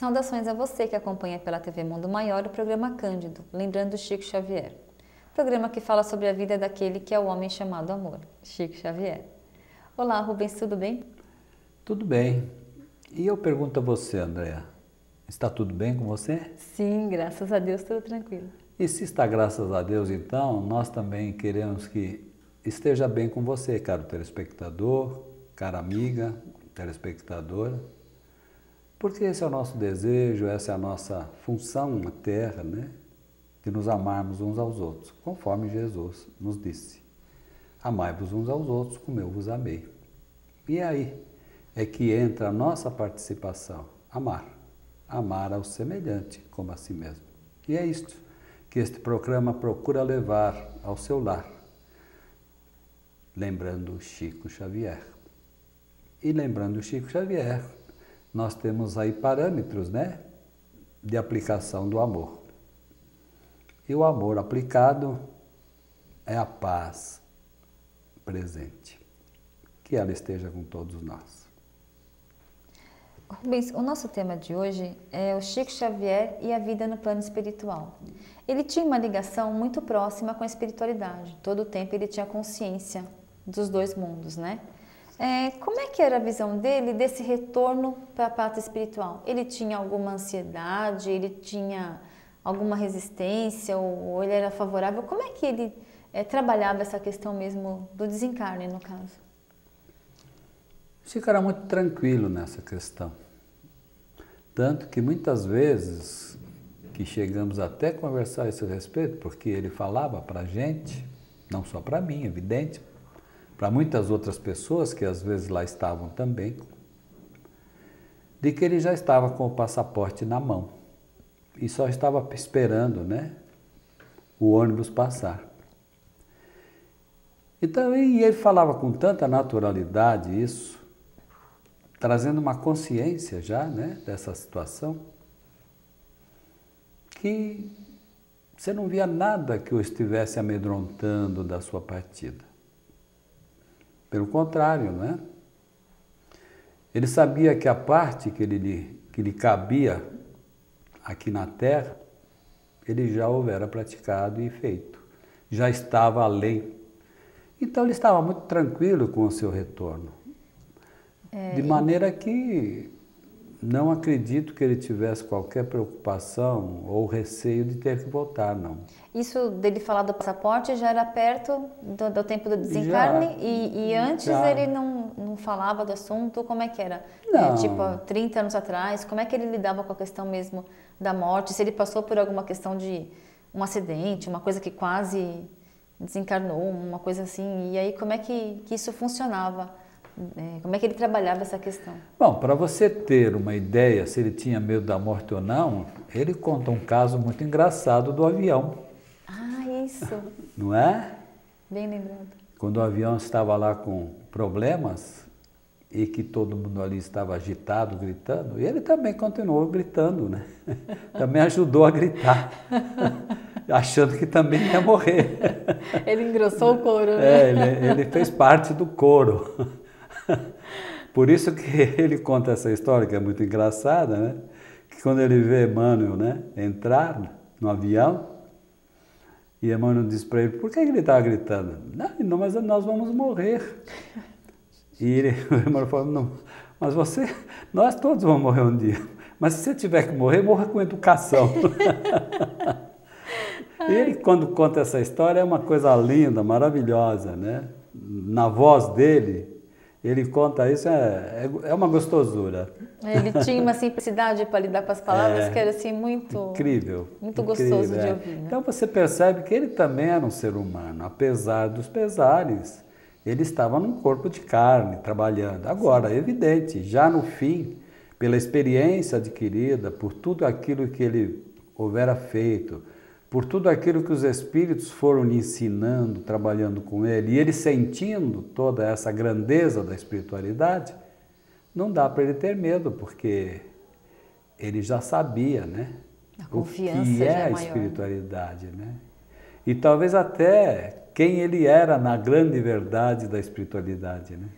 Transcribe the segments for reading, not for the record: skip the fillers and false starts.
Saudações a você que acompanha pela TV Mundo Maior o programa Cândido, lembrando Chico Xavier. Programa que fala sobre a vida daquele que é o homem chamado amor, Chico Xavier. Olá, Rubens, tudo bem? Tudo bem. E eu pergunto a você, Andréa, está tudo bem com você? Sim, graças a Deus, tudo tranquilo. E se está graças a Deus, então, nós também queremos que esteja bem com você, caro telespectador, cara amiga, telespectadora, porque esse é o nosso desejo, essa é a nossa função na Terra, né? De nos amarmos uns aos outros, conforme Jesus nos disse. Amai-vos uns aos outros como eu vos amei. E aí é que entra a nossa participação, amar. Amar ao semelhante como a si mesmo. E é isto que este programa procura levar ao seu lar, lembrando Chico Xavier. E lembrando Chico Xavier, nós temos aí parâmetros, né, de aplicação do amor. E o amor aplicado é a paz presente. Que ela esteja com todos nós. Rubens, o nosso tema de hoje é o Chico Xavier e a vida no plano espiritual. Ele tinha uma ligação muito próxima com a espiritualidade. Todo o tempo ele tinha consciência dos dois mundos, né? Como é que era a visão dele desse retorno para a pátria espiritual? Ele tinha alguma ansiedade? Ele tinha alguma resistência? Ou ele era favorável? Como é que ele trabalhava essa questão mesmo do desencarne, no caso? Chico era muito tranquilo nessa questão. Tanto que muitas vezes que chegamos até a conversar a esse respeito, porque ele falava para a gente, não só para mim, evidente, para muitas outras pessoas que às vezes lá estavam também, de que ele já estava com o passaporte na mão e só estava esperando, né, o ônibus passar. Então, e ele falava com tanta naturalidade isso, trazendo uma consciência já, né, dessa situação, que você não via nada que o estivesse amedrontando da sua partida. Pelo contrário, não é? Ele sabia que a parte que lhe cabia aqui na Terra, ele já houvera praticado e feito. Já estava além. Então ele estava muito tranquilo com o seu retorno. De maneira que não acredito que ele tivesse qualquer preocupação ou receio de ter que voltar, não. Isso dele falar do passaporte já era perto do tempo do desencarne e antes já. Ele não falava do assunto? Como é que era? Não. Tipo, 30 anos atrás, como é que ele lidava com a questão mesmo da morte? Se ele passou por alguma questão de um acidente, uma coisa que quase desencarnou, uma coisa assim, e aí como é que isso funcionava? Como é que ele trabalhava essa questão? Bom, para você ter uma ideia se ele tinha medo da morte ou não, ele conta um caso muito engraçado do avião. Ah, isso! Não é? Bem lembrado. Quando o avião estava lá com problemas e que todo mundo ali estava agitado, gritando, e ele também continuou gritando, né? Também ajudou a gritar, achando que também ia morrer. Ele engrossou o coro, né? Ele fez parte do coro. Por isso que ele conta essa história, que é muito engraçada, né? Que quando ele vê Emmanuel, né, entrar no avião, e Emmanuel diz para ele, por que ele estava gritando? Não, mas nós vamos morrer. E o Emmanuel falou, não, mas nós todos vamos morrer um dia. Mas se você tiver que morrer, morra com educação. E ele, quando conta essa história, é uma coisa linda, maravilhosa, né? Na voz dele, ele conta isso, é uma gostosura. Ele tinha uma simplicidade para lidar com as palavras que era assim muito incrível, muito gostoso de ouvir. Né? Então você percebe que ele também era um ser humano, apesar dos pesares. Ele estava num corpo de carne, trabalhando. Agora, é evidente, já no fim, pela experiência adquirida, por tudo aquilo que ele houvera feito, por tudo aquilo que os espíritos foram lhe ensinando, trabalhando com ele, e ele sentindo toda essa grandeza da espiritualidade, não dá para ele ter medo, porque ele já sabia, né? A confiança o que é a espiritualidade, né? E talvez até quem ele era na grande verdade da espiritualidade, né?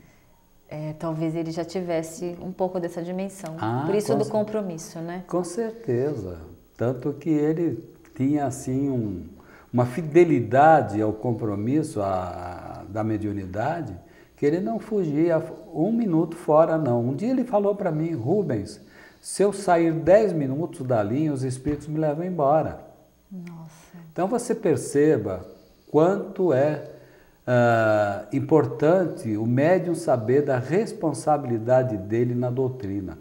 talvez ele já tivesse um pouco dessa dimensão. Por isso do compromisso, né? Com certeza. Tanto que ele tinha, assim, uma fidelidade ao compromisso da mediunidade, que ele não fugia um minuto fora, não. Um dia ele falou para mim: Rubens, se eu sair 10 minutos da linha, os espíritos me levam embora. Nossa. Então você perceba quanto é importante o médium saber da responsabilidade dele na doutrina.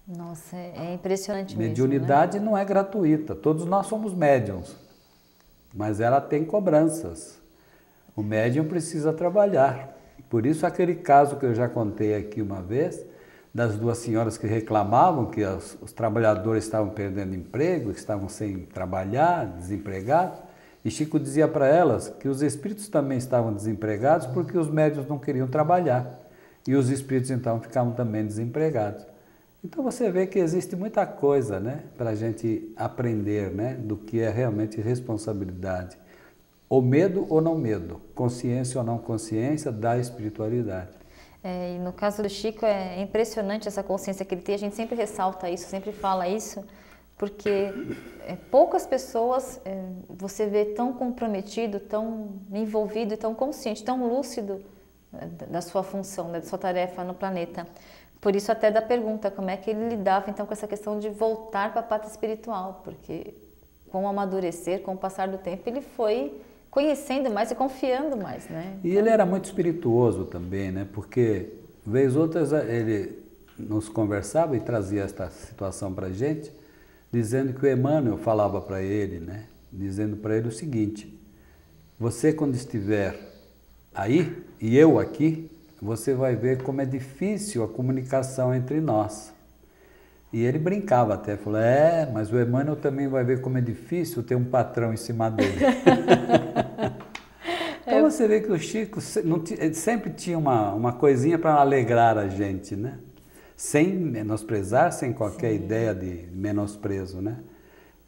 Nossa, é impressionante mesmo. Mediunidade, né? Não é gratuita, todos nós somos médiums, mas ela tem cobranças. O médium precisa trabalhar. Por isso aquele caso que eu já contei aqui uma vez, das duas senhoras que reclamavam que os trabalhadores estavam perdendo emprego, que estavam sem trabalhar, desempregados, e Chico dizia para elas que os espíritos também estavam desempregados porque os médiuns não queriam trabalhar, e os espíritos então ficavam também desempregados. Então você vê que existe muita coisa, né, para a gente aprender, né, do que é realmente responsabilidade. O medo ou não medo, consciência ou não consciência da espiritualidade. E no caso do Chico é impressionante essa consciência que ele tem, a gente sempre ressalta isso, sempre fala isso, porque poucas pessoas você vê tão comprometido, tão envolvido e tão consciente, tão lúcido da sua função, da sua tarefa no planeta. Por isso até da pergunta, como é que ele lidava então com essa questão de voltar para a pátria espiritual, porque com o amadurecer, com o passar do tempo, ele foi conhecendo mais e confiando mais, né? E ele era muito espirituoso também, né? Porque, vez outras, ele nos conversava e trazia esta situação para a gente, dizendo que o Emmanuel falava para ele, né? Dizendo para ele o seguinte: você quando estiver aí e eu aqui, você vai ver como é difícil a comunicação entre nós. E ele brincava até, falou: mas o Emmanuel também vai ver como é difícil ter um patrão em cima dele. Então você vê que o Chico ele sempre tinha uma coisinha para alegrar a gente, né? Sem menosprezar, sem qualquer ideia de menosprezo, né?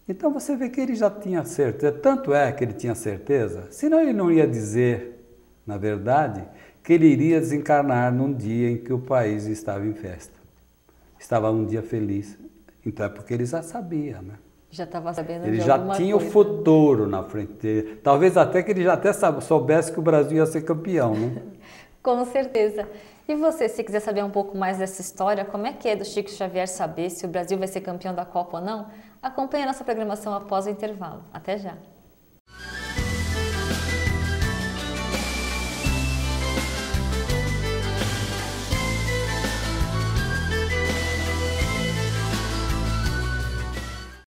Então você vê que ele já tinha certeza, tanto é que ele tinha certeza, senão ele não ia dizer, na verdade, que ele iria desencarnar num dia em que o país estava em festa. Estava um dia feliz. Então é porque ele já sabia, né? Já estava sabendo ele de já alguma tinha coisa. O futuro na frente dele. Talvez até que ele já até soubesse que o Brasil ia ser campeão, né? Com certeza. E você, se quiser saber um pouco mais dessa história, como é que é do Chico Xavier saber se o Brasil vai ser campeão da Copa ou não, acompanhe a nossa programação após o intervalo. Até já!